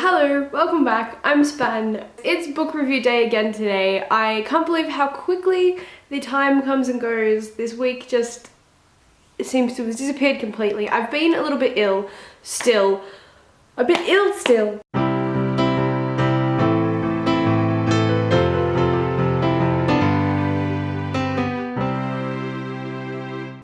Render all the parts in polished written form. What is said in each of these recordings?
Hello, welcome back. I'm Span. It's book review day again today. I can't believe how quickly the time comes and goes. This week just seems to have disappeared completely. I've been a little bit ill still. A bit ill still.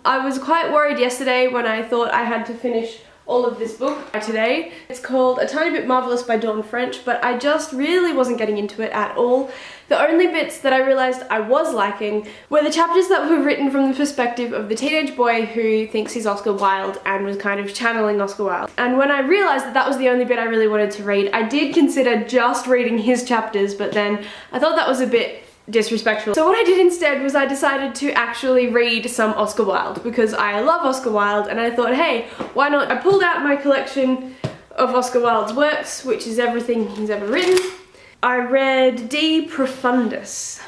I was quite worried yesterday when I thought I had to finish all of this book today. It's called A Tiny Bit Marvelous by Dawn French, but I just really wasn't getting into it at all. The only bits that I realised I was liking were the chapters that were written from the perspective of the teenage boy who thinks he's Oscar Wilde and was kind of channeling Oscar Wilde. And when I realised that that was the only bit I really wanted to read, I did consider just reading his chapters, but then I thought that was a bit disrespectful. So what I did instead was I decided to actually read some Oscar Wilde because I love Oscar Wilde, and I thought, hey, why not? I pulled out my collection of Oscar Wilde's works, which is everything he's ever written. I read De Profundis.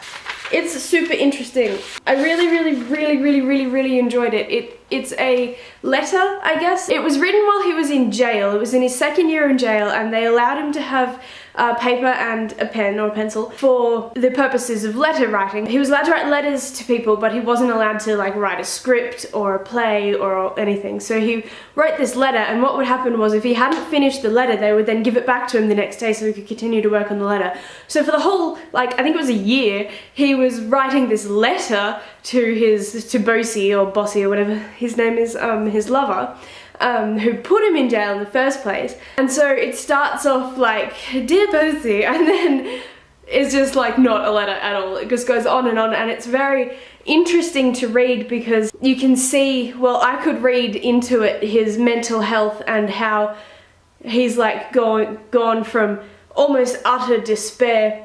It's super interesting. I really enjoyed it. It's a letter, I guess. It was written while he was in jail. It was in his second year in jail, and they allowed him to have paper and a pen or a pencil for the purposes of letter writing. He was allowed to write letters to people, but he wasn't allowed to like write a script or a play or anything. So he wrote this letter, and what would happen was if he hadn't finished the letter, they would then give it back to him the next day so he could continue to work on the letter. So for the whole, like, I think it was a year, he was writing this letter to Bosie or Bossy or whatever his name is, his lover, who put him in jail in the first place. And so it starts off like, "Dear Bosie," and then it's just like not a letter at all. It just goes on, and it's very interesting to read because you can see, well, I could read into it his mental health and how he's like gone from almost utter despair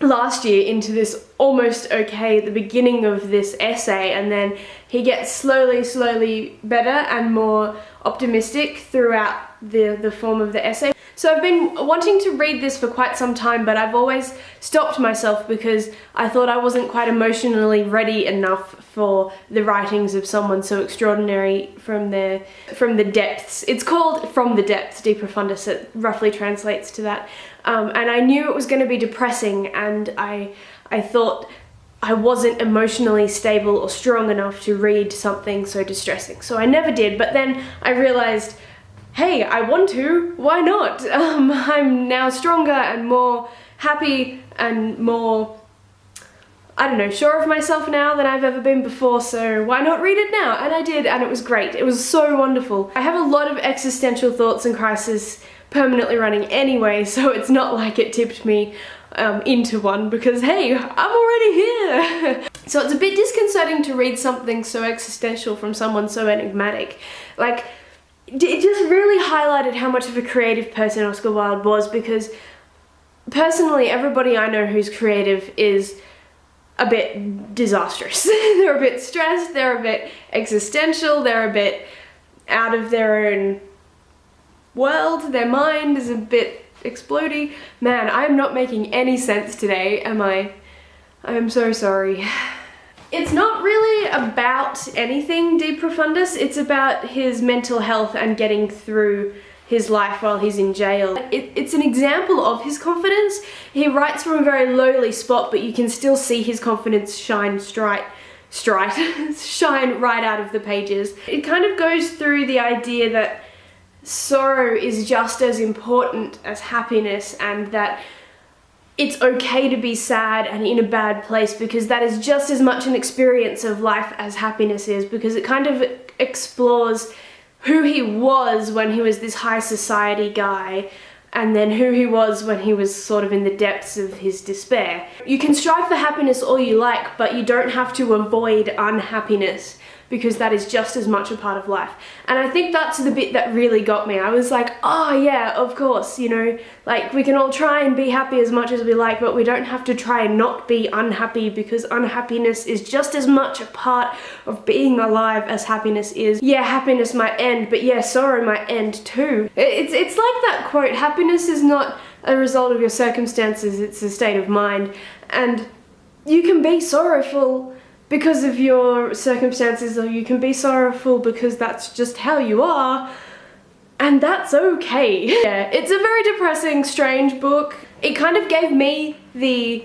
last year into this almost okay at the beginning of this essay, and then he gets slowly better and more optimistic throughout the form of the essay. So I've been wanting to read this for quite some time, but I've always stopped myself because I thought I wasn't quite emotionally ready enough for the writings of someone so extraordinary from the depths. It's called From the Depths, De Profundis. It roughly translates to that. And I knew it was going to be depressing, and I thought I wasn't emotionally stable or strong enough to read something so distressing. So I never did, but then I realized, hey, I want to, why not? I'm now stronger and more happy and more, I don't know, sure of myself now than I've ever been before, so why not read it now? And I did, and it was great. It was so wonderful. I have a lot of existential thoughts and crisis permanently running anyway, so it's not like it tipped me into one because, hey, I'm already here. So it's a bit disconcerting to read something so existential from someone so enigmatic. Like, it just really highlighted how much of a creative person Oscar Wilde was, because personally everybody I know who's creative is a bit disastrous. They're a bit stressed, they're a bit existential, they're a bit out of their own world, their mind is a bit explodey. Man, I am not making any sense today, am I? I am so sorry. It's not really about anything, De Profundis. It's about his mental health and getting through his life while he's in jail. It's an example of his confidence. He writes from a very lowly spot, but you can still see his confidence shine shine right out of the pages. It kind of goes through the idea that sorrow is just as important as happiness, and that it's okay to be sad and in a bad place because that is just as much an experience of life as happiness is, because it kind of explores who he was when he was this high society guy and then who he was when he was sort of in the depths of his despair. You can strive for happiness all you like, but you don't have to avoid unhappiness, because that is just as much a part of life. And I think that's the bit that really got me. I was like, oh yeah, of course, you know, like we can all try and be happy as much as we like, but we don't have to try and not be unhappy, because unhappiness is just as much a part of being alive as happiness is. Yeah, happiness might end, but yeah, sorrow might end too. It's like that quote, happiness is not a result of your circumstances, it's a state of mind. And you can be sorrowful because of your circumstances, or you can be sorrowful because that's just how you are, And that's okay. Yeah, it's a very depressing, strange book. It kind of gave me the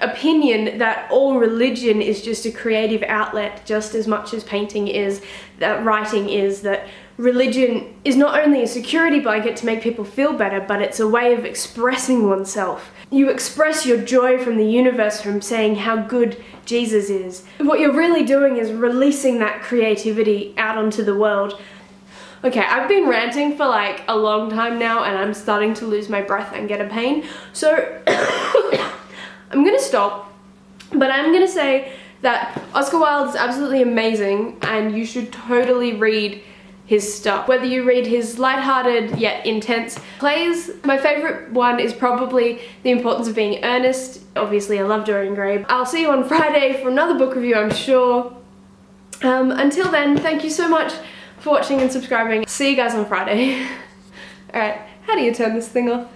opinion that all religion is just a creative outlet just as much as painting is, that writing is, that religion is not only a security blanket to make people feel better, but it's a way of expressing oneself. You express your joy from the universe from saying how good Jesus is. What you're really doing is releasing that creativity out onto the world. Okay, I've been ranting for like a long time now and I'm starting to lose my breath and get a pain. So I'm gonna stop, but I'm gonna say that Oscar Wilde is absolutely amazing and you should totally read his stuff. Whether you read his lighthearted yet intense plays, my favorite one is probably The Importance of Being Earnest. Obviously I love Dorian Gray. I'll see you on Friday for another book review, I'm sure. Until then, thank you so much for watching and subscribing. See you guys on Friday. Alright, how do you turn this thing off?